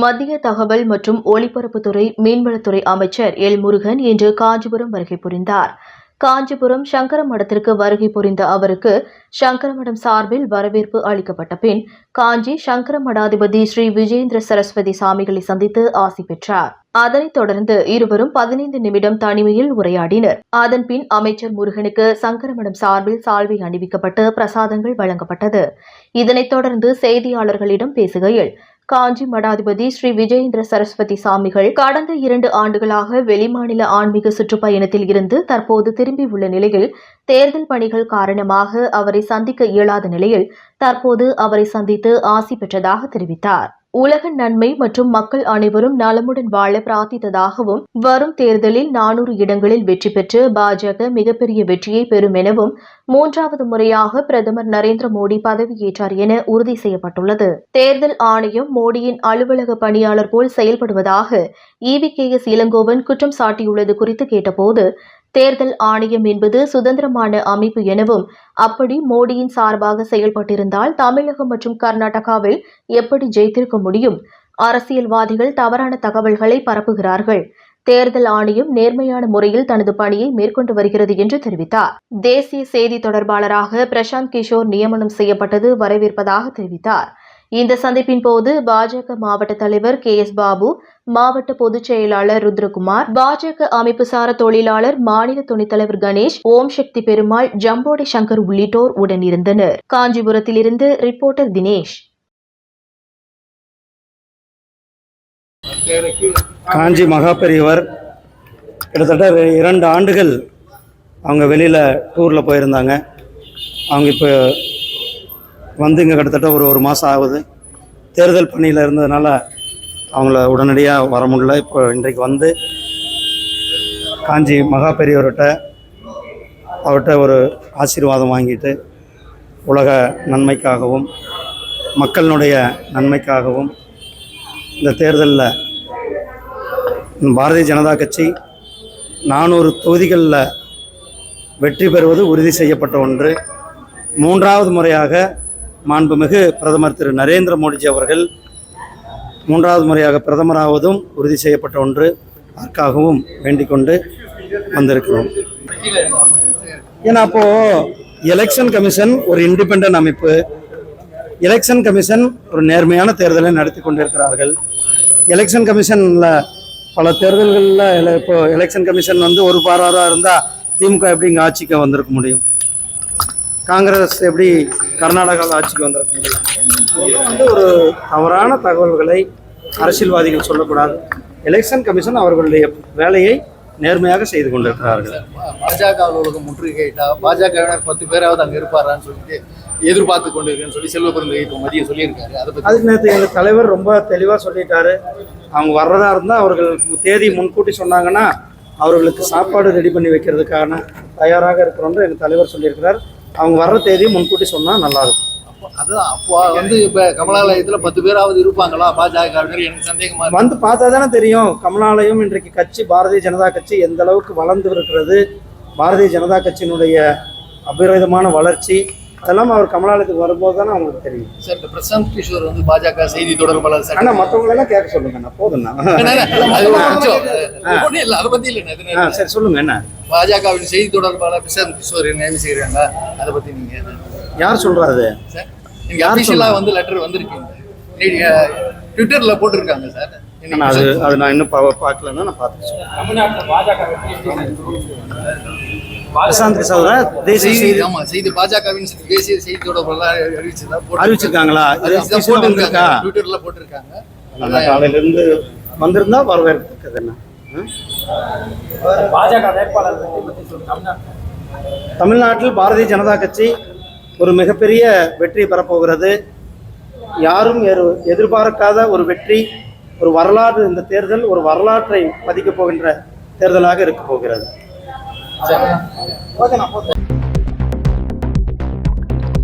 மத்திய தகவல் மற்றும் ஒலிபரப்புத்துறை மீன்வளத்துறை அமைச்சர் எல் முருகன் இன்று காஞ்சிபுரம் வருகை புரிந்தார். காஞ்சிபுரம் சங்கரமடத்திற்கு வருகை புரிந்த அவருக்கு சங்கரமடம் சார்பில் வரவேற்பு அளிக்கப்பட்ட பின் காஞ்சி சங்கரமடாதிபதி ஸ்ரீ விஜயேந்திர சரஸ்வதி சாமிகளை சந்தித்து ஆசி பெற்றார். அதனைத் தொடர்ந்து இருவரும் 15 நிமிடம் தனிமையில் உரையாடினர். அதன்பின் அமைச்சர் முருகனுக்கு சங்கரமடம் சார்பில் சால்வை அணிவிக்கப்பட்டு பிரசாதங்கள் வழங்கப்பட்டது. இதனைத் தொடர்ந்து செய்தியாளர்களிடம் பேசுகையில் காஞ்சி மடாதிபதி ஸ்ரீ விஜயேந்திர சரஸ்வதி சாமிகள் கடந்த 2 ஆண்டுகளாக வெளிமாநில ஆன்மீக சுற்றுப்பயணத்தில் இருந்து தற்போது திரும்பியுள்ள நிலையில் தேர்தல் பணிகள் காரணமாக அவரை சந்திக்க இயலாத நிலையில் தற்போது அவரை சந்தித்து ஆசி பெற்றதாக தெரிவித்தார். உலக நன்மை மற்றும் மக்கள் அனைவரும் நலமுடன் வாழ பிரார்த்தித்ததாகவும் வரும் தேர்தலில் 400 இடங்களில் வெற்றி பெற்று பாஜக மிகப்பெரிய வெற்றியை பெறும் எனவும் 3வது முறையாக பிரதமர் நரேந்திர மோடி பதவியேற்றார் என உறுதி செய்யப்பட்டுள்ளது. தேர்தல் ஆணையம் மோடியின் அலுவலக பணியாளர் போல் செயல்படுவதாக EVKS இளங்கோவன் குற்றம் சாட்டியுள்ளது குறித்து கேட்டபோது தேர்தல் ஆணையம் என்பது சுதந்திரமான அமைப்பு எனவும் அப்படி மோடியின் சார்பாக செயல்பட்டிருந்தால் தமிழகம் மற்றும் கர்நாடகாவில் எப்படி ஜெயித்திருக்க முடியும்? அரசியல்வாதிகள் தவறான தகவல்களை பரப்புகிறார்கள். தேர்தல் ஆணையம் நேர்மையான முறையில் தனது பணியை மேற்கொண்டு வருகிறது என்று தெரிவித்தார். தேசிய செய்தி தொடர்பாளராக பிரசாந்த் கிஷோர் நியமனம் செய்யப்பட்டது வரவேற்பதாக தெரிவித்தார். இந்த சந்திப்பின் போது பாஜக மாவட்ட தலைவர் KS பாபு, மாவட்ட பொதுச் செயலாளர் ருத்ரகுமார், பாஜக அமைப்பு சாரா தொழிலாளர் மாநில துணைத் தலைவர் கணேஷ், ஓம் சக்தி பெருமாள், ஜம்போடே சங்கர் உள்ளிட்டோர் உடனிருந்தனர். காஞ்சிபுரத்திலிருந்து ரிப்போர்ட்டர் தினேஷ். காஞ்சி மகாபெரியவர் கிட்டத்தட்ட 2 ஆண்டுகள் அவங்க வெளியில் டூரில் போயிருந்தாங்க. அவங்க இப்போ வந்து இங்கே கிட்டத்தட்ட ஒரு மாதம் ஆகுது. தேர்தல் பணியில் இருந்ததுனால அவங்கள உடனடியாக வர முடியல. இப்போ இன்றைக்கு வந்து காஞ்சி அவர்கிட்ட ஒரு ஆசீர்வாதம் வாங்கிட்டு உலக நன்மைக்காகவும் மக்களினுடைய நன்மைக்காகவும் இந்த தேர்தலில் பாரதிய ஜனதா கட்சி 400 தொகுதிகளில் வெற்றி பெறுவது உறுதி செய்யப்பட்ட ஒன்று. 3வது முறையாக மாண்புமிகு பிரதமர் திரு நரேந்திர மோடிஜி அவர்கள் 3வது முறையாக பிரதமராவதும் உறுதி செய்யப்பட்ட ஒன்று. அதற்காகவும் வேண்டிக் கொண்டு வந்திருக்கிறோம். ஏன்னா அப்போது எலெக்ஷன் கமிஷன் ஒரு இண்டிபெண்டன்ட் அமைப்பு. எலெக்ஷன் கமிஷன் ஒரு நேர்மையான தேர்தலை நடத்தி கொண்டிருக்கிறார்கள். எலெக்ஷன் கமிஷனில் பல தேர்தல்களில் இப்போ எலெக்ஷன் கமிஷன் வந்து ஒரு பாராக இருந்தால் திமுக எப்படி இங்கே ஆட்சிக்கு வந்திருக்க முடியும்? காங்கிரஸ் எப்படி கர்நாடகாவில் ஆட்சிக்கு வந்திருக்க முடியும்? வந்து ஒரு தவறான தகவல்களை அரசியல்வாதிகள் சொல்லக்கூடாது. எலெக்ஷன் கமிஷன் அவர்களுடைய வேலையை நேர்மையாக செய்து கொண்டிருக்கிறார்கள். பாஜக அலுவலகம் முற்றுகையிட்டா பாஜகவினர் 10 பேராவது அங்கே இருப்பாரான்னு சொல்லிட்டு எதிர்பார்த்து கொண்டிருக்கேன்னு சொல்லி செல்வபிறந்தகை இப்போ மதியம் சொல்லியிருக்காரு. அதுக்கு நேற்று எங்கள் தலைவர் ரொம்ப தெளிவாக சொல்லிட்டாரு. அவங்க வர்றதா இருந்தால் அவர்கள் தேதி முன்கூட்டி சொன்னாங்கன்னா அவர்களுக்கு சாப்பாடு ரெடி பண்ணி வைக்கிறதுக்கான தயாராக இருக்கிறோன்னு எங்கள் தலைவர் சொல்லியிருக்கிறார். அவங்க வர்ற தேதி முன்கூட்டி சொன்னால் நல்லாயிருக்கும். அதுதான் அப்போ வந்து இப்போ கமலாலயத்தில் 10 பேராவது இருப்பாங்களா பாஜகவினர்? எனக்கு சந்தேகமாக வந்து பார்த்தா தானே தெரியும். கமலாலயம் இன்றைக்கு கட்சி பாரதிய ஜனதா கட்சி எந்த அளவுக்கு வளர்ந்து இருக்கிறது, பாரதிய ஜனதா கட்சியினுடைய அபரிதமான வளர்ச்சி, அதெல்லாம் அவர் கமலாலயத்துக்கு வரும்போது தானே அவங்களுக்கு தெரியும். சார் இந்த பிரசாந்த் கிஷோர் வந்து பாஜக செய்தி தொடர்பாளர் சார். ஆனால் மற்றவங்களெல்லாம் கேட்க சொல்லுங்க. நான் போதுண்ணா இல்லை அதை பற்றி இல்லை. சரி சொல்லுங்க. என்ன பாஜகவின் செய்தி தொடர்பாளர் பிரசாந்த் கிஷோர் நியமனம் செய்கிறாங்க, அதை பற்றி நீங்கள் யார் சொல்றாரு சார்? நீங்க அபிஷியலா வந்து லெட்டர் வந்திருக்கீங்க, ட்விட்டர்ல போட்டிருக்காங்க சார். அது நான் இன்னும் பார்க்கலன்னா நான் பார்த்துக்கிறேன். தமிழ்நாட்டில் பாஜக பிரசாந்த் கிஷோர் தேசிய செய்தி செய்தி பாஜகவின் தேசிய செய்தி தொடர்பாளர் அறிவிச்சிருக்காங்களா? ட்விட்டர்ல போட்டிருக்காங்க. காலையில இருந்து வந்திருந்தா வரவேற்கிறது. என்ன பாஜக வேட்பாளர் தமிழ்நாட்டில் பாரதிய ஜனதா கட்சி ஒரு மிகப்பெரிய வெற்றி பெறப்போகிறது. யாரும் எதிர்பார்க்காத ஒரு வெற்றி, ஒரு வரலாறு. இந்த தேர்தல் ஒரு வரலாற்றை பதிக்கப் போகின்ற தேர்தலாக இருக்க போகிறது.